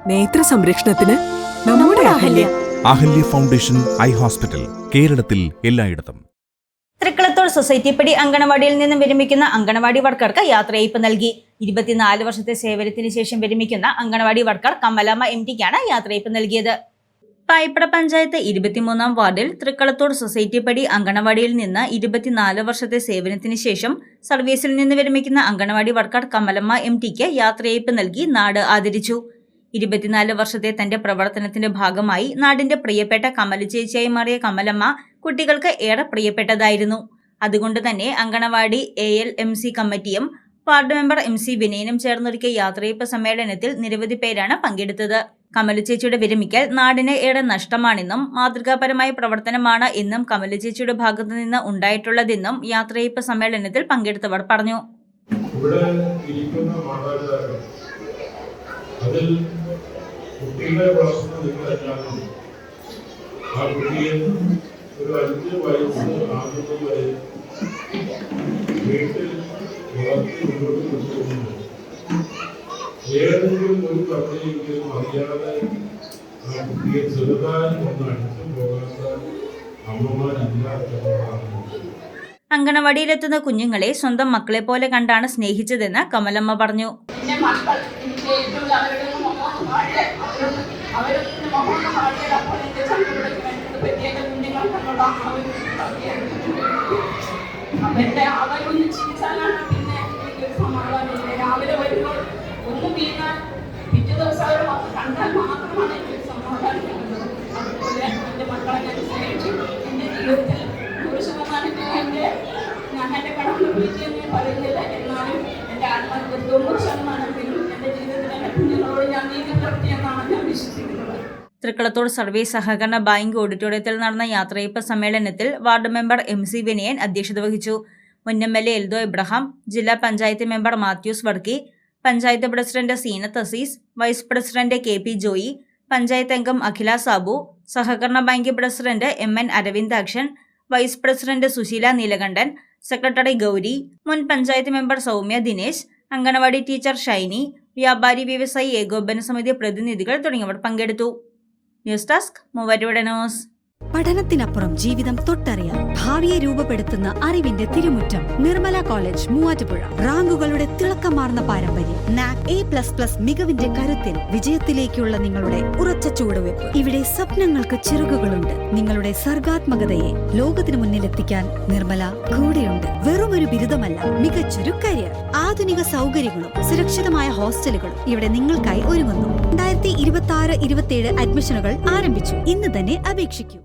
നേത്ര സംരക്ഷണത്തിന് നമ്മുടെ Ahalya. Ahalya foundation eye hospital, കേരളത്തിൽ എല്ലായിടത്തും. തൃക്കളത്തോൾ സൊസൈറ്റി പടി അങ്കണവാടിയിൽ നിന്നും വിരമിക്കുന്ന അങ്കണവാടി വർക്കർക്ക് യാത്രയയപ്പ് നൽകി. 24 വർഷത്തെ സേവനത്തിന് ശേഷം വിരമിക്കുന്ന അങ്കണവാടി വർക്കർ കമലമ്മ MTക്കാണ് യാത്രയയപ്പ് നൽകിയത്. പായിപ്പട പഞ്ചായത്ത് 23-ാം വാർഡിൽ തൃക്കളത്തോട് സൊസൈറ്റി പടി അങ്കണവാടിയിൽ നിന്ന് 24 വർഷത്തെ സേവനത്തിന് ശേഷം സർവീസിൽ നിന്ന് വിരമിക്കുന്ന അങ്കണവാടി വർക്കർ കമലമ്മ MTക്ക് യാത്രയയപ്പ് നൽകി നാട് ആദരിച്ചു. 24 വർഷത്തെ തന്റെ പ്രവർത്തനത്തിന്റെ ഭാഗമായി നാടിന്റെ പ്രിയപ്പെട്ട കമല ചേച്ചിയായി മാറിയ കമലമ്മ കുട്ടികൾക്ക് ഏറെ പ്രിയപ്പെട്ടതായിരുന്നു. അതുകൊണ്ട് തന്നെ അങ്കണവാടി ALMC കമ്മിറ്റിയും വാർഡ് മെമ്പർ MC വിനയനും ചേർന്നൊരുക്കിയ യാത്രയയപ്പ് സമ്മേളനത്തിൽ നിരവധി പേരാണ് പങ്കെടുത്തത്. കമല ചേച്ചിയുടെ വിരമിക്കൽ നാടിന് ഏറെ നഷ്ടമാണെന്നും മാതൃകാപരമായ പ്രവർത്തനമാണ് എന്നും കമല ചേച്ചിയുടെ ഭാഗത്തു നിന്ന് ഉണ്ടായിട്ടുള്ളതെന്നും യാത്രയയപ്പ് സമ്മേളനത്തിൽ പങ്കെടുത്തവർ പറഞ്ഞു. അതിൽ കുട്ടികളെ വളർത്തുന്ന നിങ്ങളെല്ലാവരും ആ കുട്ടിയെ ഒരു 5 വയസ്സ് ആകുന്നത് വരെ വീട്ടിൽ വളർത്തി മുന്നോട്ട് കൊണ്ടുപോകുന്നു. ഏതെങ്കിലും ഒരു തവണയെങ്കിലും അറിയാതെ ആ കുട്ടിയെ ചെറുതായി ഒന്ന് അടുത്തു പോകാത്ത അമ്മമാരില്ലാത്തവരാണ്. അങ്കണവാടിയിലെത്തുന്ന കുഞ്ഞുങ്ങളെ സ്വന്തം മക്കളെ പോലെ കണ്ടാണ് സ്നേഹിച്ചതെന്ന് കമലമ്മ പറഞ്ഞു. അവരൊന്ന് ചിരിച്ചാലാണ് പിന്നെ എനിക്കൊരു സമാധാനമില്ല. രാവിലെ വരുമ്പോൾ ഒന്ന് വീണാൽ പിറ്റേ ദിവസം അവർ കണ്ടാൽ മാത്രമാണ് എനിക്കൊരു സമാധാനം കിട്ടുന്നത്. അതുപോലെ എൻ്റെ മക്കളെ ഞാൻ സ്നേഹിച്ചു. എൻ്റെ ജീവിതത്തിൽ 100% ഞാൻ എൻ്റെ കടന്നു വീട്ടിൽ പറയുന്നില്ല. എന്നാലും എൻ്റെ ആത്മാർത്ഥ 90% എൻ്റെ ജീവിതത്തിൽ എൻ്റെ കുഞ്ഞുങ്ങളോട് ഞാൻ നീതി പുലർത്തിയെന്നാണ് ഞാൻ വിശ്വസിക്കുന്നത്. തൃക്കളത്തോട് സർവീസ് സഹകരണ ബാങ്ക് ഓഡിറ്റോറിയത്തിൽ നടന്ന യാത്രയയപ്പ് സമ്മേളനത്തിൽ വാർഡ് മെമ്പർ MC വിനയൻ അധ്യക്ഷത വഹിച്ചു. മുൻ MLA എൽദോ എബ്രഹാം, ജില്ലാ panchayat member Mathews Varkey, panchayat president Seenath Azeez, vice president KP Joy, panchayat അംഗം അഖില സാബു, സഹകരണ bank president MN Aravindakshan, vice president Susheela Neelakantan, secretary Gauri, മുൻ പഞ്ചായത്ത് മെമ്പർ സൗമ്യ ദിനേശ്, അങ്കണവാടി ടീച്ചർ ഷൈനി, വ്യാപാരി വ്യവസായി ഏകോപന സമിതി പ്രതിനിധികൾ തുടങ്ങിയവർ പങ്കെടുത്തു. News desk Muvattupuzha news. പഠനത്തിനപ്പുറം ജീവിതം തൊട്ടറിയാം. ഭാവിയെ രൂപപ്പെടുത്തുന്ന അറിവിന്റെ തിരുമുറ്റം നിർമ്മല കോളേജ് മൂവാറ്റുപുഴ. റാങ്കുകളുടെ തിളക്കമാർന്ന പാരമ്പര്യം. NAC A++ മികവിന്റെ കരുത്തിൽ വിജയത്തിലേക്കുള്ള നിങ്ങളുടെ ഉറച്ച ചുവടുവെപ്പ്. ഇവിടെ സ്വപ്നങ്ങൾക്ക് ചിറകുകളുണ്ട്. നിങ്ങളുടെ സർഗാത്മകതയെ ലോകത്തിന് മുന്നിലെത്തിക്കാൻ നിർമ്മല കൂടെയുണ്ട്. വെറുമൊരു ബിരുദമല്ല, മികച്ചൊരു കരിയർ. ആധുനിക സൗകര്യങ്ങളും സുരക്ഷിതമായ ഹോസ്റ്റലുകളും ഇവിടെ നിങ്ങൾക്കായി ഒരുങ്ങുന്നു. 2026-27 അഡ്മിഷനുകൾ ആരംഭിച്ചു. ഇന്ന് തന്നെ അപേക്ഷിക്കൂ.